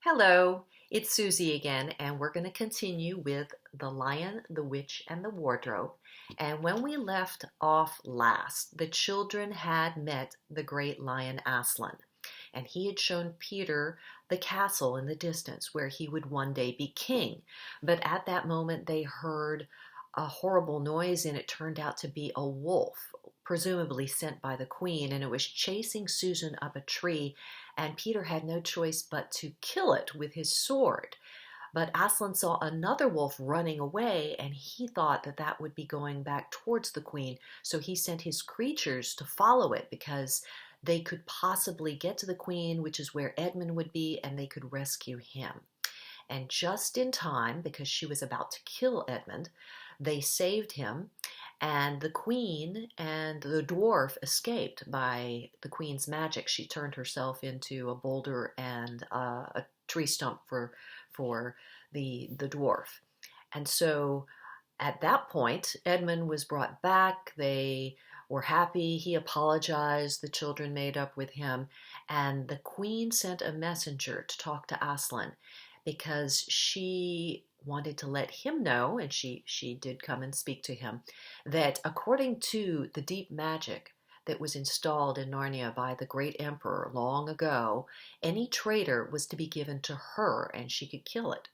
Hello, it's Susie again, and we're going to continue with The Lion, the Witch, and the Wardrobe. And when we left off last, the children had met the great lion Aslan, and he had shown Peter the castle in the distance where he would one day be king. But at that moment, they heard a horrible noise, and it turned out to be a wolf, presumably sent by the queen, and it was chasing Susan up a tree, and Peter had no choice but to kill it with his sword. But Aslan saw another wolf running away, and he thought that that would be going back towards the queen, so he sent his creatures to follow it because they could possibly get to the queen, which is where Edmund would be, and they could rescue him. And just in time, because she was about to kill Edmund, they saved him, and the queen and the dwarf escaped by the queen's magic. She turned herself into a boulder and a tree stump for the dwarf. And so at that point, Edmund was brought back. They were happy. He apologized. The children made up with him. And the queen sent a messenger to talk to Aslan because she wanted to let him know, and she did come and speak to him, that according to the deep magic that was installed in Narnia by the great emperor long ago, any traitor was to be given to her and she could kill it.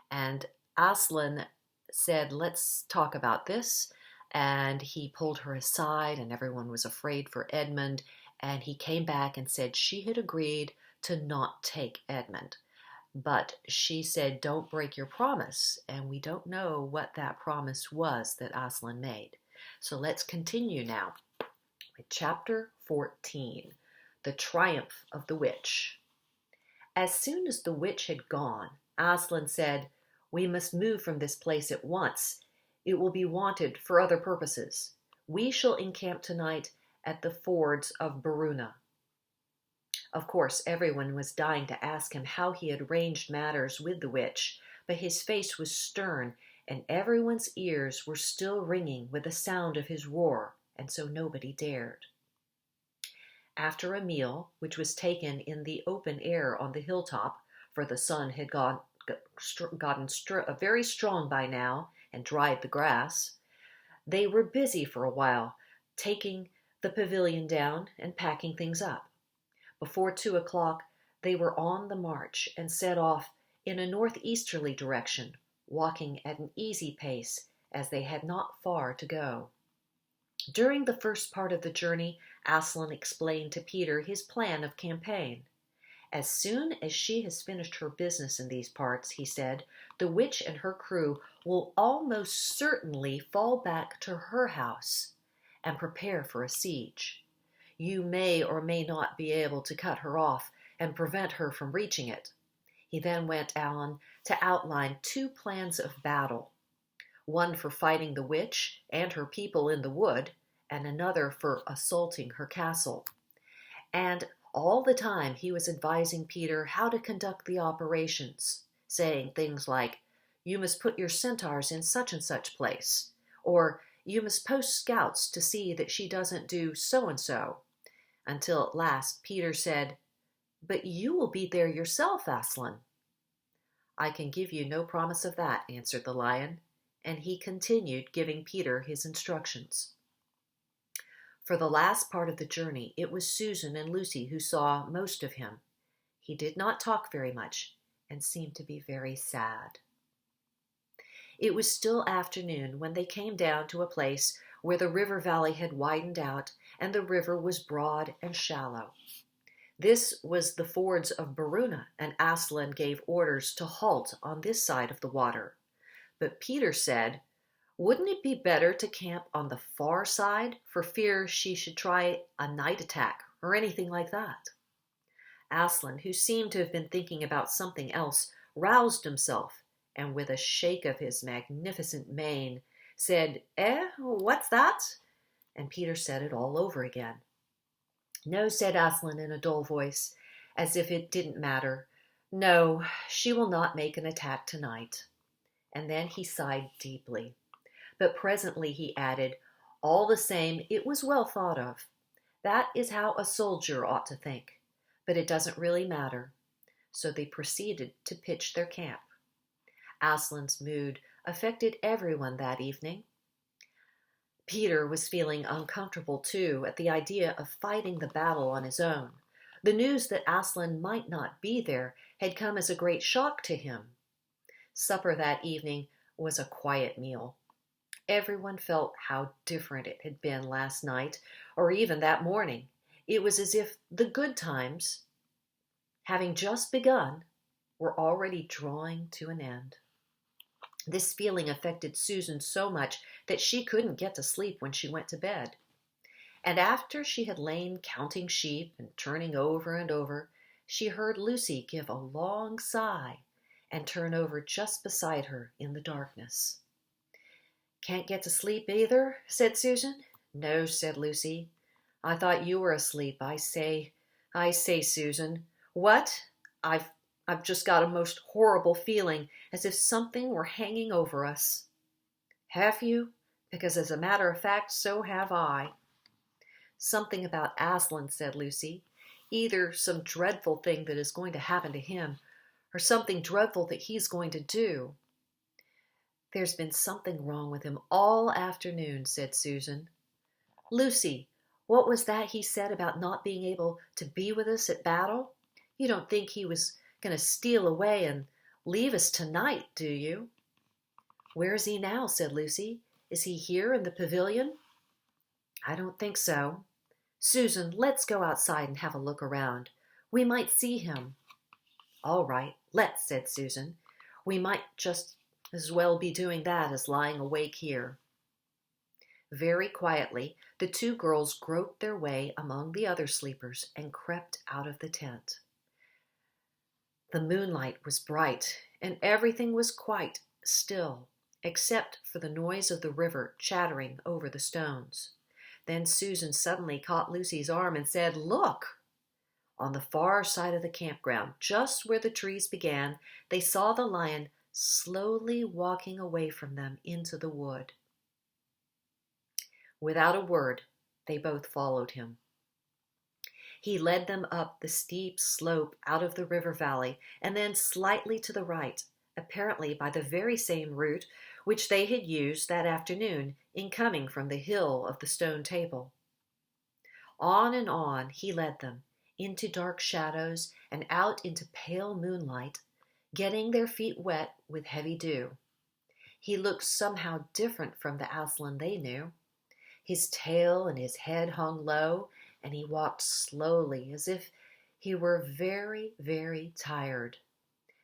And Aslan said, let's talk about this. And he pulled her aside, and everyone was afraid for Edmund. And he came back and said she had agreed to not take Edmund. But she said, don't break your promise. And we don't know what that promise was that Aslan made. So let's continue now with chapter 14, The Triumph of the Witch. As soon as the witch had gone, Aslan said, we must move from this place at once. It will be wanted for other purposes. We shall encamp tonight at the fords of Baruna. Of course, everyone was dying to ask him how he had arranged matters with the witch, but his face was stern, and everyone's ears were still ringing with the sound of his roar, and so nobody dared. After a meal, which was taken in the open air on the hilltop, for the sun had gotten very strong by now and dried the grass, they were busy for a while, taking the pavilion down and packing things up. Before 2 o'clock, they were on the march and set off in a northeasterly direction, walking at an easy pace as they had not far to go. During the first part of the journey, Aslan explained to Peter his plan of campaign. As soon as she has finished her business in these parts, he said, the witch and her crew will almost certainly fall back to her house and prepare for a siege. You may or may not be able to cut her off and prevent her from reaching it. He then went on to outline 2 plans of battle, one for fighting the witch and her people in the wood, and another for assaulting her castle. And all the time he was advising Peter how to conduct the operations, saying things like, you must put your centaurs in such and such place, or you must post scouts to see that she doesn't do so-and-so. Until at last Peter said, but you will be there yourself, Aslan. I can give you no promise of that, answered the lion, and he continued giving Peter his instructions. For the last part of the journey, it was Susan and Lucy who saw most of him. He did not talk very much and seemed to be very sad. It was still afternoon when they came down to a place where the river valley had widened out and the river was broad and shallow. This was the fords of Baruna, and Aslan gave orders to halt on this side of the water. But Peter said, wouldn't it be better to camp on the far side for fear she should try a night attack or anything like that? Aslan, who seemed to have been thinking about something else, roused himself, and with a shake of his magnificent mane, said, what's that? And Peter said it all over again. No, said Aslan in a dull voice, as if it didn't matter. No, she will not make an attack tonight. And then he sighed deeply. But presently he added, all the same, it was well thought of. That is how a soldier ought to think. But it doesn't really matter. so they proceeded to pitch their camp. Aslan's mood affected everyone that evening. Peter was feeling uncomfortable too at the idea of fighting the battle on his own. The news that Aslan might not be there had come as a great shock to him. Supper that evening was a quiet meal. Everyone felt how different it had been last night, or even that morning. It was as if the good times, having just begun, were already drawing to an end. This feeling affected Susan so much that she couldn't get to sleep when she went to bed. And after she had lain counting sheep and turning over and over, she heard Lucy give a long sigh and turn over just beside her in the darkness. "Can't get to sleep either?" said Susan. "No," said Lucy. "I thought you were asleep. I say, Susan. What? I've just got a most horrible feeling, as if something were hanging over us." "Have you? Because as a matter of fact, so have I." "Something about Aslan," said Lucy. "Either some dreadful thing that is going to happen to him, or something dreadful that he's going to do." "There's been something wrong with him all afternoon," said Susan. "Lucy, what was that he said about not being able to be with us at battle? You don't think he was going to steal away and leave us tonight, do you?" "Where is he now?" said Lucy. "Is he here in the pavilion?" "I don't think so. Susan, let's go outside and have a look around. We might see him." "All right, let's," said Susan. "We might just as well be doing that as lying awake here." Very quietly, the two girls groped their way among the other sleepers and crept out of the tent. The moonlight was bright, and everything was quite still, except for the noise of the river chattering over the stones. Then Susan suddenly caught Lucy's arm and said, "Look!" On the far side of the campground, just where the trees began, they saw the lion slowly walking away from them into the wood. Without a word, they both followed him. He led them up the steep slope out of the river valley and then slightly to the right, apparently by the very same route which they had used that afternoon in coming from the hill of the stone table. On and on he led them, into dark shadows and out into pale moonlight, getting their feet wet with heavy dew. He looked somehow different from the Aslan they knew. His tail and his head hung low, and he walked slowly as if he were very, very tired.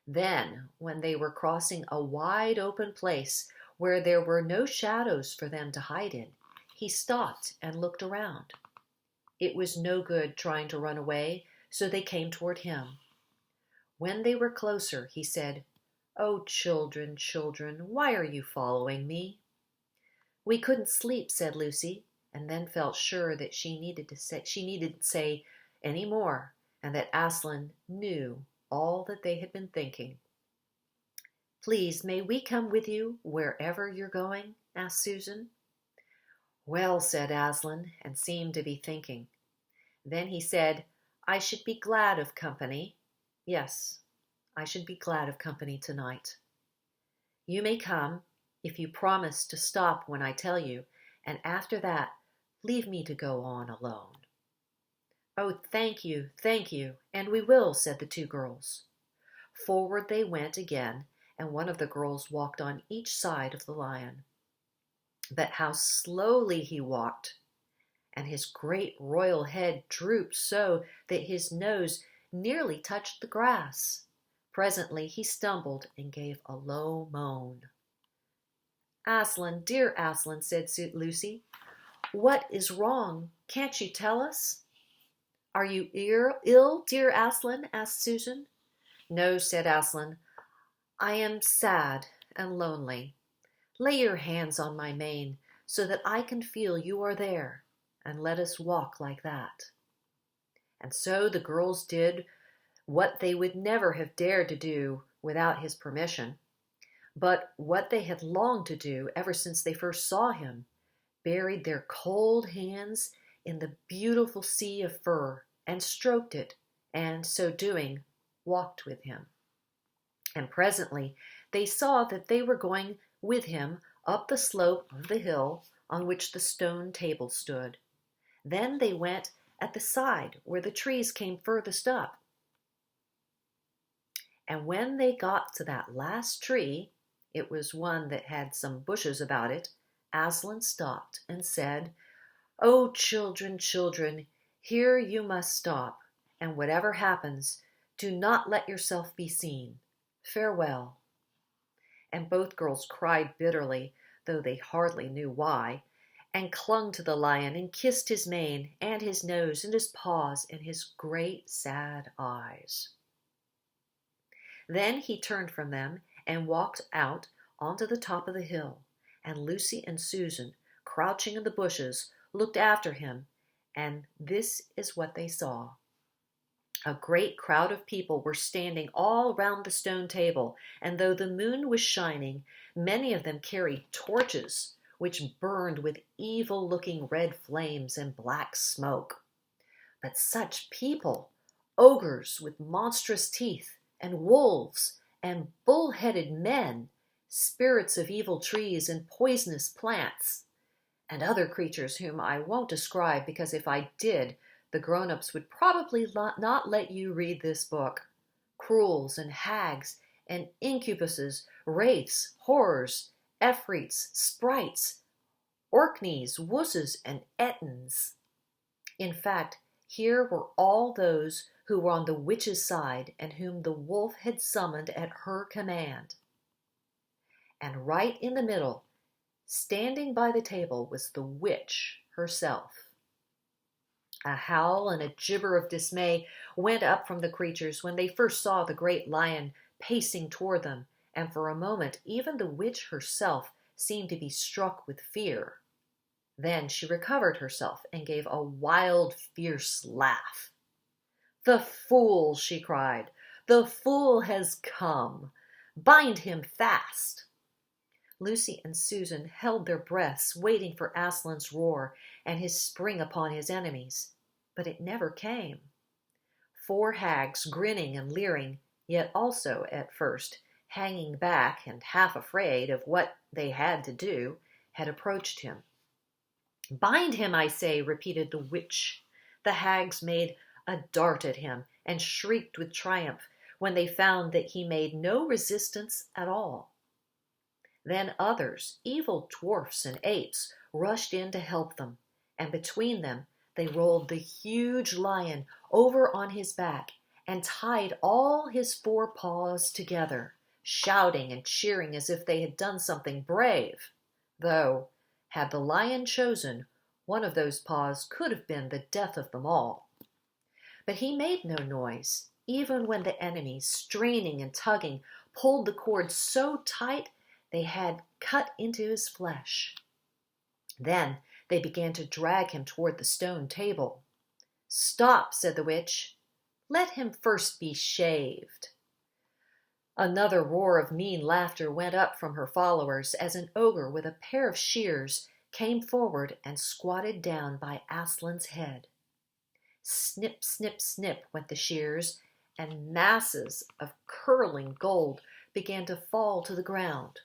Then, when they were crossing a wide open place where there were no shadows for them to hide in, he stopped and looked around. It was no good trying to run away, so they came toward him. When they were closer, he said, "Oh, children, children, why are you following me?" "We couldn't sleep," said Lucy, and then felt sure that she needn't say any more, and that Aslan knew all that they had been thinking. "Please, may we come with you wherever you're going?" asked Susan. "Well," said Aslan, and seemed to be thinking. Then he said, "I should be glad of company. Yes, I should be glad of company tonight. You may come if you promise to stop when I tell you, and after that, leave me to go on alone." "Oh, thank you, and we will," said the two girls. Forward they went again, and one of the girls walked on each side of the lion. But how slowly he walked, and his great royal head drooped so that his nose nearly touched the grass. Presently he stumbled and gave a low moan. "Aslan, dear Aslan," said Lucy, "what is wrong? Can't you tell us?" "Are you ill, dear Aslan?" asked Susan. "No," said Aslan. "I am sad and lonely. Lay your hands on my mane so that I can feel you are there, and let us walk like that." And so the girls did what they would never have dared to do without his permission, but what they had longed to do ever since they first saw him, buried their cold hands in the beautiful sea of fur and stroked it, and, so doing, walked with him. And presently they saw that they were going with him up the slope of the hill on which the stone table stood. Then they went at the side where the trees came furthest up. And when they got to that last tree, it was one that had some bushes about it, Aslan stopped and said, "Oh, children, children, here you must stop, and whatever happens, do not let yourself be seen. Farewell." And both girls cried bitterly, though they hardly knew why, and clung to the lion and kissed his mane and his nose and his paws and his great sad eyes. Then he turned from them and walked out onto the top of the hill, and Lucy and Susan, crouching in the bushes, looked after him, and this is what they saw. A great crowd of people were standing all round the stone table, and though the moon was shining, many of them carried torches, which burned with evil-looking red flames and black smoke. But such people, ogres with monstrous teeth, and wolves, and bull-headed men, spirits of evil trees and poisonous plants, and other creatures whom I won't describe because if I did, the grown-ups would probably not let you read this book. Cruels and hags and incubuses, wraiths, horrors, efreets, sprites, orkneys, wusses, and ettins. In fact, here were all those who were on the witch's side and whom the wolf had summoned at her command. And right in the middle, standing by the table, was the witch herself. A howl and a gibber of dismay went up from the creatures when they first saw the great lion pacing toward them, and for a moment even the witch herself seemed to be struck with fear. Then she recovered herself and gave a wild, fierce laugh. "The fool!" she cried. "The fool has come! Bind him fast!" Lucy and Susan held their breaths, waiting for Aslan's roar and his spring upon his enemies. But it never came. 4 hags, grinning and leering, yet also, at first, hanging back and half afraid of what they had to do, had approached him. "Bind him, I say," repeated the witch. The hags made a dart at him and shrieked with triumph when they found that he made no resistance at all. Then others, evil dwarfs and apes, rushed in to help them, and between them they rolled the huge lion over on his back and tied all his 4 paws together, shouting and cheering as if they had done something brave, though, had the lion chosen, one of those paws could have been the death of them all. But he made no noise, even when the enemies, straining and tugging, pulled the cord so tight they had cut into his flesh. Then they began to drag him toward the stone table. "Stop," said the witch. "Let him first be shaved." Another roar of mean laughter went up from her followers as an ogre with a pair of shears came forward and squatted down by Aslan's head. Snip, snip, snip went the shears, and masses of curling gold began to fall to the ground.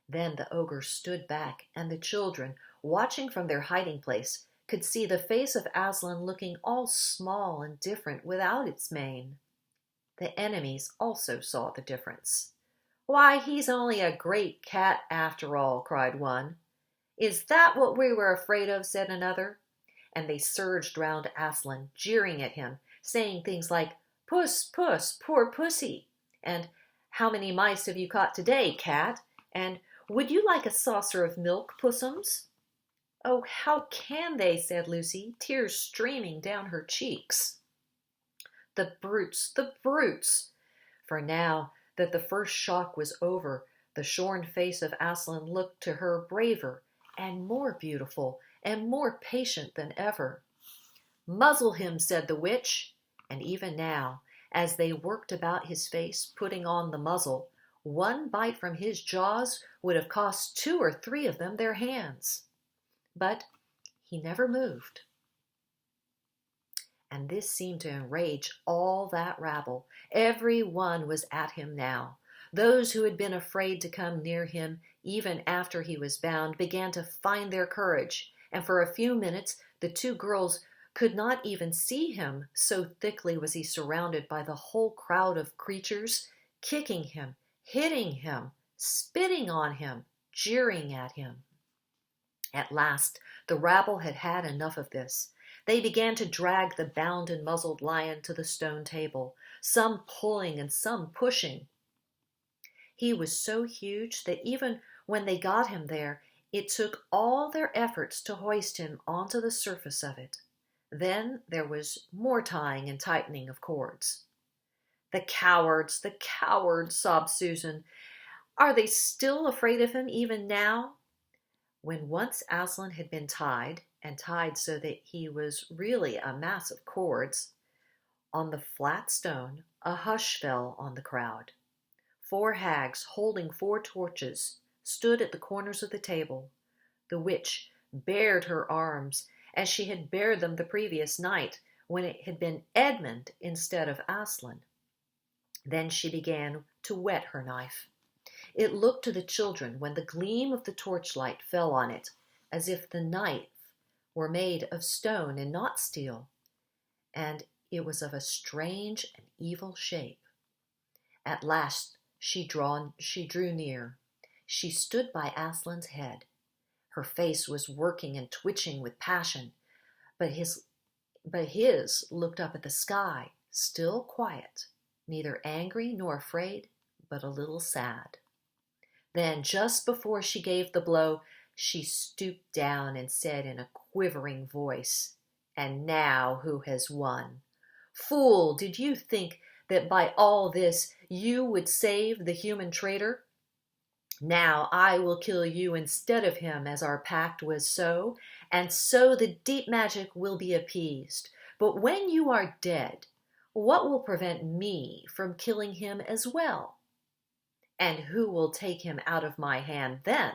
Then the ogre stood back, and the children, watching from their hiding place, could see the face of Aslan looking all small and different without its mane. The enemies also saw the difference. "Why, he's only a great cat after all," cried one. "Is that what we were afraid of?" said another. And they surged round Aslan, jeering at him, saying things like, "Puss, puss, poor pussy," and "How many mice have you caught today, cat?" and "Would you like a saucer of milk, pussums?" "Oh, how can they?" said Lucy, tears streaming down her cheeks. The brutes, the brutes! For now that the first shock was over, the shorn face of Aslan looked to her braver and more beautiful and more patient than ever. "Muzzle him," said the witch, and even now, as they worked about his face, putting on the muzzle, one bite from his jaws would have cost 2 or 3 of them their hands. But he never moved. and this seemed to enrage all that rabble. Every one was at him now. Those who had been afraid to come near him even after he was bound began to find their courage, and for a few minutes the two girls could not even see him, so thickly was he surrounded by the whole crowd of creatures, kicking him, hitting him, spitting on him, jeering at him. At last the rabble had had enough of this. They began to drag the bound and muzzled lion to the stone table, some pulling and some pushing. He was so huge that even when they got him there, it took all their efforts to hoist him onto the surface of it. Then there was more tying and tightening of cords. The cowards, sobbed Susan. Are they still afraid of him even now? When once Aslan had been tied, and tied so that he was really a mass of cords, on the flat stone a hush fell on the crowd. 4 hags, holding 4 torches, stood at the corners of the table. The witch bared her arms as she had bared them the previous night, when it had been Edmund instead of Aslan. Then she began to whet her knife. It looked to the children, when the gleam of the torchlight fell on it, as if the knife were made of stone and not steel, and it was of a strange and evil shape. At last she drew near. She stood by Aslan's head. Her face was working and twitching with passion, but his looked up at the sky, still quiet, neither angry nor afraid, but a little sad. Then, just before she gave the blow, she stooped down and said in a quivering voice, "And now who has won? Fool, did you think that by all this you would save the human traitor? Now I will kill you instead of him, as our pact was so, and so the deep magic will be appeased. But when you are dead, what will prevent me from killing him as well? And who will take him out of my hand then?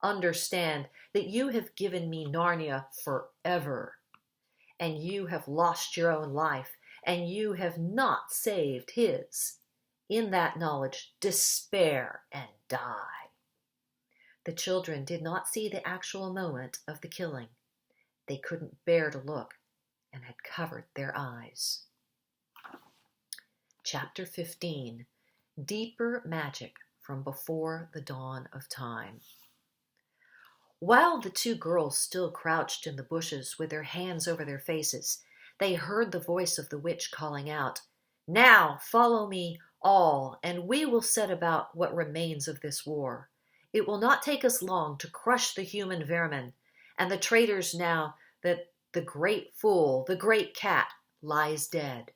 Understand that you have given me Narnia forever, and you have lost your own life, and you have not saved his. In that knowledge, despair and die." The children did not see the actual moment of the killing. They couldn't bear to look, and had covered their eyes. Chapter 15. Deeper Magic from Before the Dawn of Time. While the 2 girls still crouched in the bushes with their hands over their faces, they heard the voice of the witch calling out, "Now follow me all, and we will set about what remains of this war. It will not take us long to crush the human vermin and the traitors now that the great fool, the great cat, lies dead."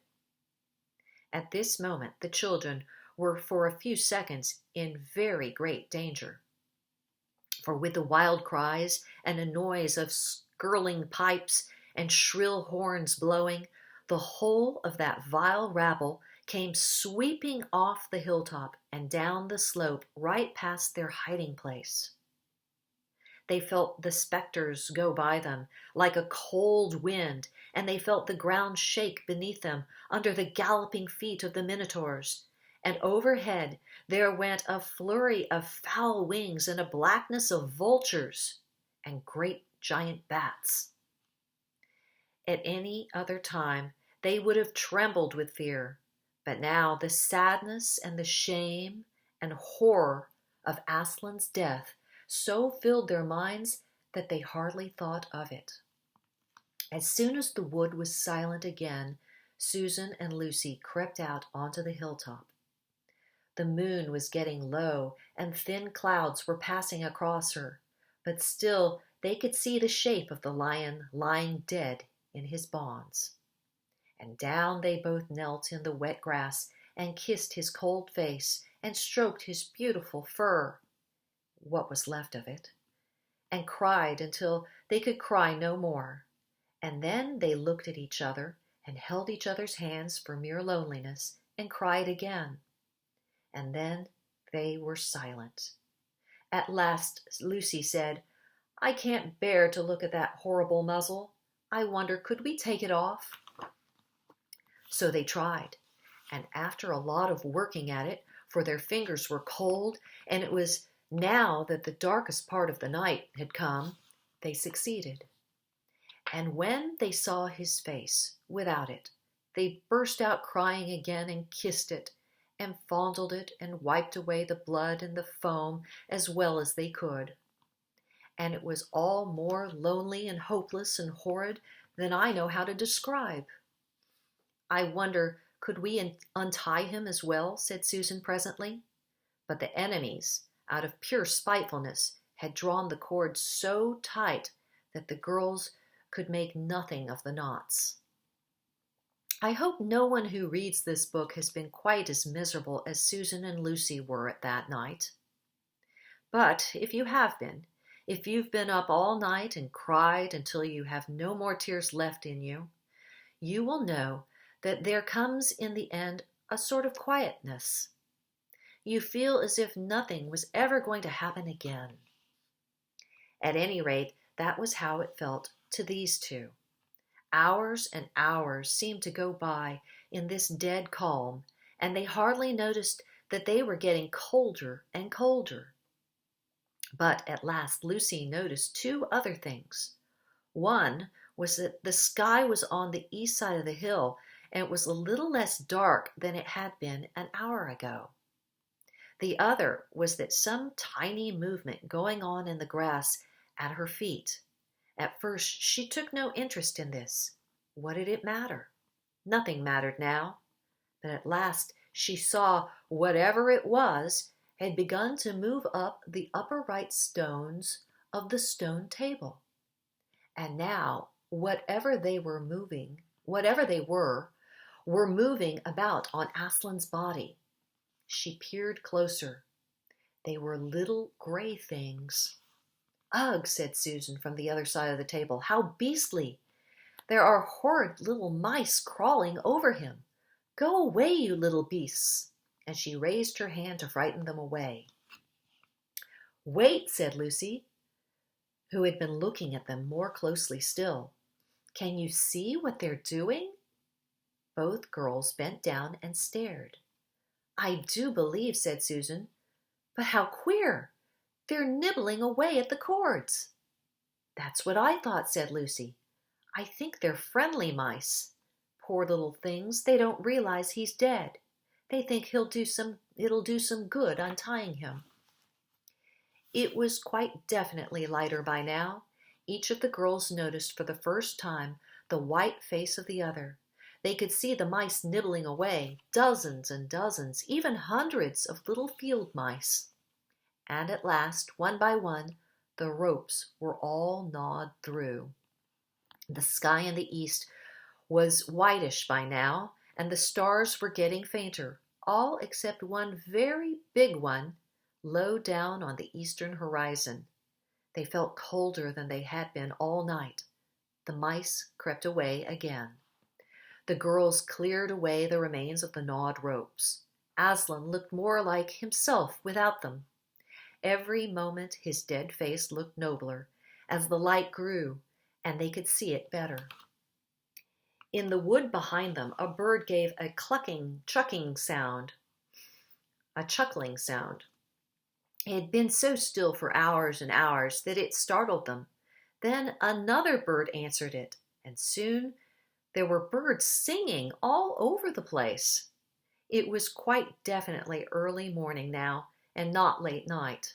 At this moment the children were for a few seconds in very great danger. For with the wild cries and a noise of skirling pipes and shrill horns blowing, the whole of that vile rabble came sweeping off the hilltop and down the slope right past their hiding place. They felt the specters go by them like a cold wind, and they felt the ground shake beneath them under the galloping feet of the minotaurs. And overhead there went a flurry of foul wings and a blackness of vultures and great giant bats. At any other time they would have trembled with fear, but now the sadness and the shame and horror of Aslan's death so filled their minds that they hardly thought of it. As soon as the wood was silent again, Susan and Lucy crept out onto the hilltop. The moon was getting low, and thin clouds were passing across her, but still they could see the shape of the lion lying dead in his bonds. And down they both knelt in the wet grass and kissed his cold face and stroked his beautiful fur, what was left of it, and cried until they could cry no more. And then they looked at each other and held each other's hands for mere loneliness and cried again. And then they were silent. At last Lucy said, "I can't bear to look at that horrible muzzle. I wonder, could we take it off?" So they tried, and after a lot of working at it, for their fingers were cold, and it was now that the darkest part of the night had come, they succeeded. And when they saw his face without it, they burst out crying again and kissed it, and fondled it and wiped away the blood and the foam as well as they could. And it was all more lonely and hopeless and horrid than I know how to describe. I wonder, could we untie him as well? Said Susan presently. But the enemies, out of pure spitefulness, had drawn the cord so tight that the girls could make nothing of the knots. I hope no one who reads this book has been quite as miserable as Susan and Lucy were at that night. But if you have been, if you've been up all night and cried until you have no more tears left in you, you will know that there comes in the end a sort of quietness. You feel as if nothing was ever going to happen again. At any rate, that was how it felt to these two. Hours and hours seemed to go by in this dead calm, and they hardly noticed that they were getting colder and colder. But at last Lucy noticed two other things. One was that the sky was on the east side of the hill, and it was a little less dark than it had been an hour ago. The other was that some tiny movement going on in the grass at her feet. At first she took no interest in this. What did it matter? Nothing mattered now. But at last she saw whatever it was had begun to move up the upper right stones of the stone table. And now, whatever they were moving about on Aslan's body. She peered closer. They were little gray things. Ugh, said Susan from the other side of the table. How beastly! There are horrid little mice crawling over him. Go away, you little beasts. And she raised her hand to frighten them away. Wait, said Lucy, who had been looking at them more closely still. Can you see what they're doing? Both girls bent down and stared. I do believe, said Susan. But how queer! They're nibbling away at the cords. That's what I thought, said Lucy. I think they're friendly mice. Poor little things, they don't realize he's dead. They think it'll do some good untying him. It was quite definitely lighter by now. Each of the girls noticed for the first time the white face of the other. They could see the mice nibbling away, dozens and dozens, even hundreds of little field mice. And at last, one by one, the ropes were all gnawed through. The sky in the east was whitish by now, and the stars were getting fainter, all except one very big one low down on the eastern horizon. They felt colder than they had been all night. The mice crept away again. The girls cleared away the remains of the gnawed ropes. Aslan looked more like himself without them. Every moment his dead face looked nobler as the light grew and they could see it better. In the wood behind them, a bird gave a chuckling sound. It had been so still for hours and hours that it startled them. Then another bird answered it, and soon there were birds singing all over the place. It was quite definitely early morning now, and not late night.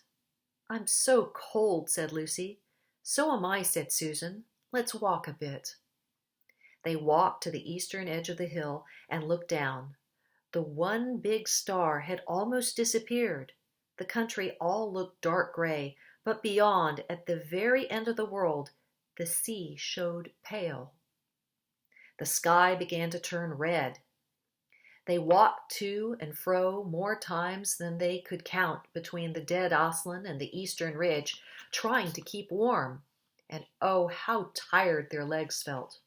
I'm so cold, said Lucy. So am I, said Susan. Let's walk a bit. They walked to the eastern edge of the hill and looked down. The one big star had almost disappeared. The country all looked dark gray, but beyond, at the very end of the world, the sea showed pale. The sky began to turn red. They walked to and fro more times than they could count between the dead Aslan and the eastern ridge, trying to keep warm. And oh, how tired their legs felt.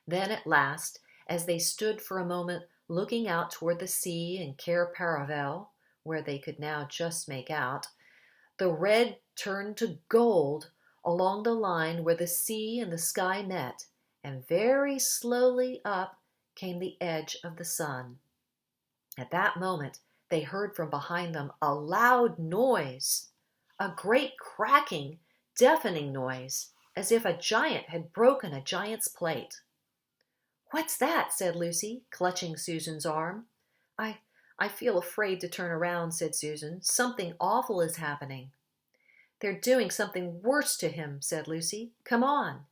Then at last, as they stood for a moment looking out toward the sea and Cair Paravel, where they could now just make out, the red turned to gold along the line where the sea and the sky met, and very slowly up came the edge of the sun. At that moment, they heard from behind them a loud noise, a great cracking, deafening noise, as if a giant had broken a giant's plate. "What's that?" said Lucy, clutching Susan's arm. I feel afraid to turn around," said Susan. "Something awful is happening." "They're doing something worse to him," said Lucy. "Come on."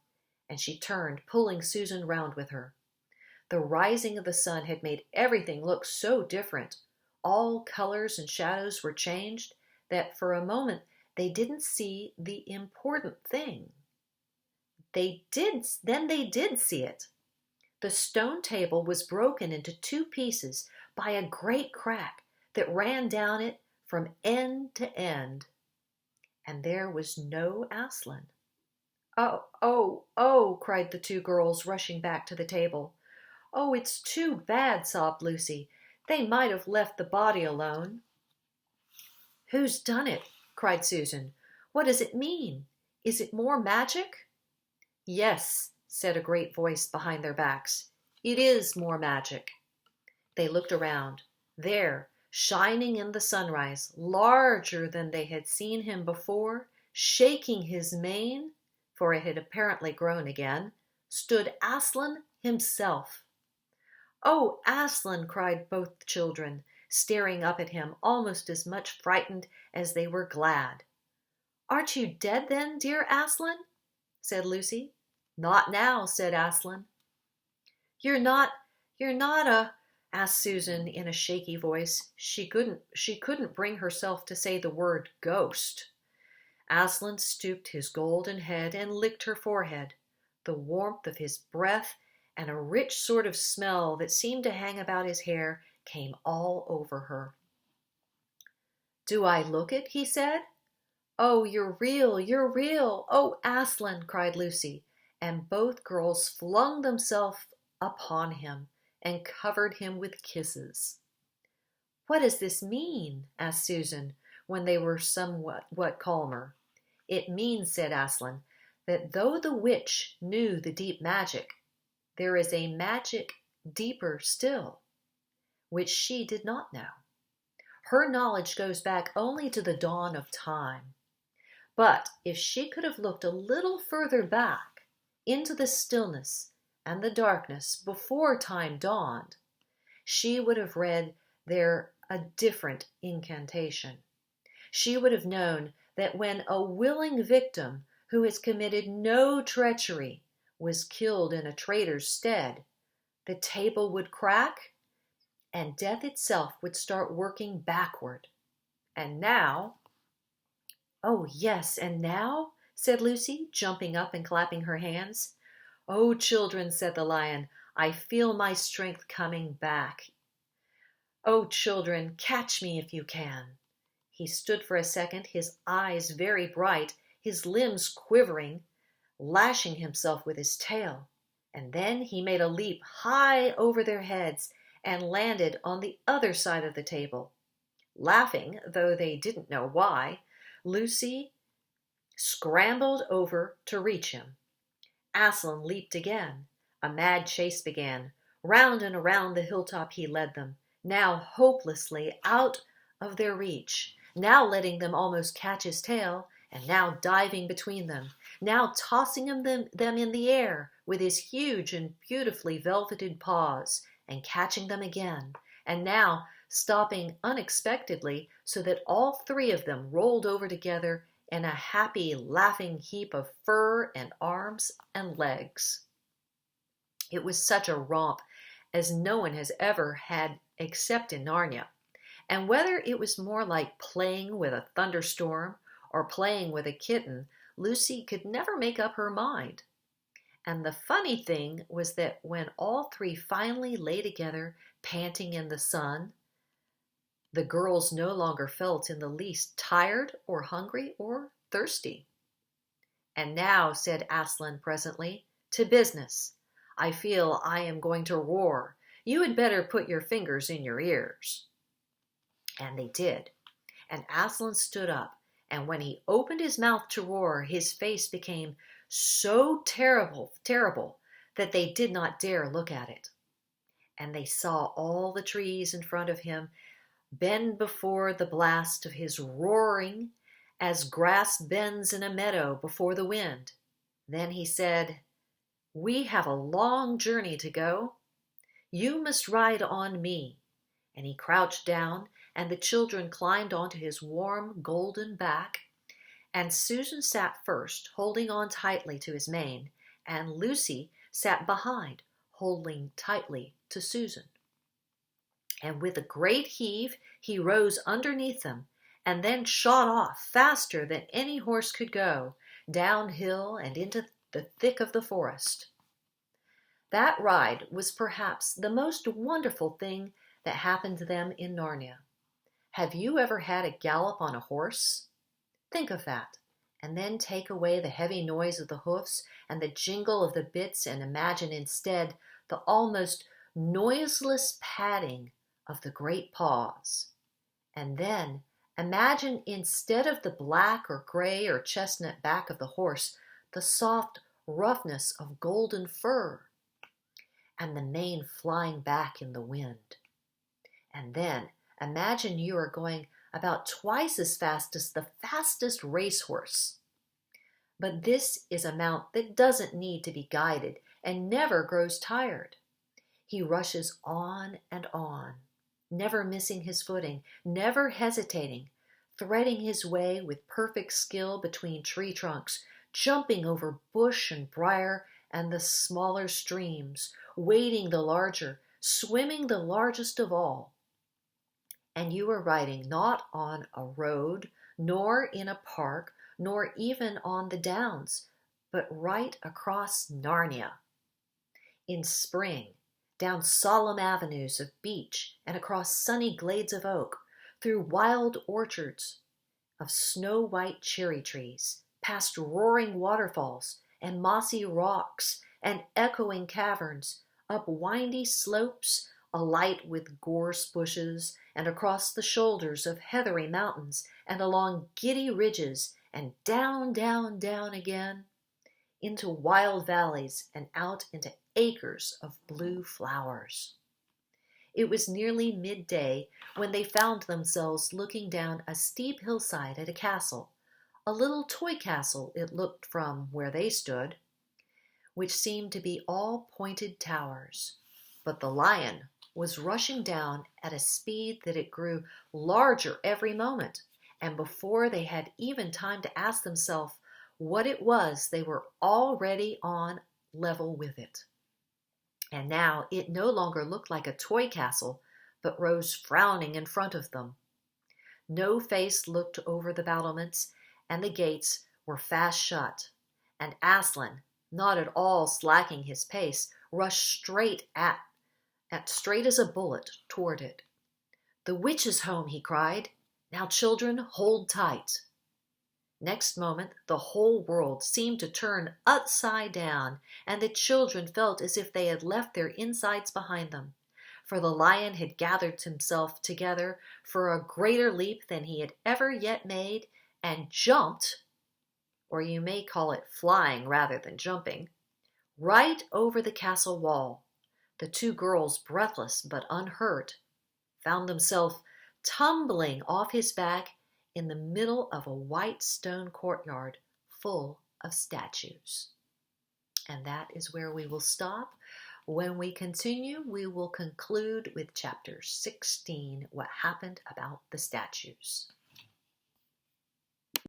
And she turned, pulling Susan round with her. The rising of the sun had made everything look so different. All colors and shadows were changed that for a moment they didn't see the important thing. Then they did see it. The stone table was broken into 2 pieces by a great crack that ran down it from end to end. And there was no Aslan. "Oh, oh, oh," cried the 2 girls, rushing back to the table. "Oh, it's too bad," sobbed Lucy. "They might have left the body alone." "Who's done it?" cried Susan. "What does it mean? Is it more magic?" "Yes," said a great voice behind their backs. "It is more magic." They looked around. There, shining in the sunrise, larger than they had seen him before, shaking his mane, for it had apparently grown again, stood Aslan himself. "Oh, Aslan!" cried both children, staring up at him, almost as much frightened as they were glad. "Aren't you dead then, dear Aslan?" said Lucy. "Not now," said Aslan. You're not asked Susan in a shaky voice. She couldn't bring herself to say the word ghost. Aslan stooped his golden head and licked her forehead. The warmth of his breath and a rich sort of smell that seemed to hang about his hair came all over her. "Do I look it?" he said. "Oh, you're real, you're real. Oh, Aslan," cried Lucy, and both girls flung themselves upon him and covered him with kisses. "What does this mean?" asked Susan, when they were somewhat calmer. "It means," said Aslan, "that though the witch knew the deep magic, there is a magic deeper still, which she did not know. Her knowledge goes back only to the dawn of time. But if she could have looked a little further back into the stillness and the darkness before time dawned, she would have read there a different incantation. She would have known that when a willing victim who has committed no treachery was killed in a traitor's stead, the table would crack and death itself would start working backward. And now—" "Oh, yes, and now?" said Lucy, jumping up and clapping her hands. "Oh, children," said the lion, "I feel my strength coming back. Oh, children, catch me if you can." He stood for a second, his eyes very bright, his limbs quivering, lashing himself with his tail. And then he made a leap high over their heads and landed on the other side of the table. Laughing, though they didn't know why, Lucy scrambled over to reach him. Aslan leaped again. A mad chase began. Round and around the hilltop he led them, now hopelessly out of their reach, now letting them almost catch his tail, and now diving between them, now tossing them in the air with his huge and beautifully velveted paws, and catching them again, and now stopping unexpectedly so that all 3 of them rolled over together in a happy, laughing heap of fur and arms and legs. It was such a romp as no one has ever had except in Narnia, and whether it was more like playing with a thunderstorm or playing with a kitten, Lucy could never make up her mind. And the funny thing was that when all 3 finally lay together, panting in the sun, the girls no longer felt in the least tired or hungry or thirsty. "And now," said Aslan presently, "to business. I feel I am going to roar. You had better put your fingers in your ears." And they did. And Aslan stood up, and when he opened his mouth to roar, his face became so terrible that they did not dare look at it. and they saw all the trees in front of him bend before the blast of his roaring, as grass bends in a meadow before the wind. Then he said, "We have a long journey to go. You must ride on me." And he crouched down, and the children climbed onto his warm golden back, and Susan sat first, holding on tightly to his mane, and Lucy sat behind, holding tightly to Susan. And with a great heave he rose underneath them, and then shot off faster than any horse could go, downhill and into the thick of the forest. That ride was perhaps the most wonderful thing that happened to them in Narnia. Have you ever had a gallop on a horse? Think of that, and then take away the heavy noise of the hoofs and the jingle of the bits, and imagine instead the almost noiseless padding of the great paws. And then imagine, instead of the black or gray or chestnut back of the horse, the soft roughness of golden fur, and the mane flying back in the wind. And then imagine you are going about twice as fast as the fastest racehorse. But this is a mount that doesn't need to be guided and never grows tired. He rushes on and on, never missing his footing, never hesitating, threading his way with perfect skill between tree trunks, jumping over bush and briar and the smaller streams, wading the larger, swimming the largest of all. And you are riding not on a road, nor in a park, nor even on the downs, but right across Narnia. In spring, down solemn avenues of beech and across sunny glades of oak, through wild orchards of snow-white cherry trees, past roaring waterfalls and mossy rocks and echoing caverns, up windy slopes alight with gorse bushes, and across the shoulders of heathery mountains, and along giddy ridges, and down, down, down again, into wild valleys and out into acres of blue flowers. It was nearly midday when they found themselves looking down a steep hillside at a castle, a little toy castle it looked from where they stood, which seemed to be all pointed towers. But the lion was rushing down at a speed that it grew larger every moment, and before they had even time to ask themselves what it was, they were already on level with it. And now it no longer looked like a toy castle, but rose frowning in front of them. No face looked over the battlements, and the gates were fast shut, and Aslan, not at all slacking his pace, rushed straight as a bullet toward it. "The witch's home," he cried. "Now, children, hold tight." Next moment, the whole world seemed to turn upside down, and the children felt as if they had left their insides behind them. For the lion had gathered himself together for a greater leap than he had ever yet made, and jumped, or you may call it flying rather than jumping, right over the castle wall. The two girls, breathless but unhurt, found themselves tumbling off his back in the middle of a white stone courtyard full of statues. And that is where we will stop. When we continue, we will conclude with chapter 16, what happened about the statues.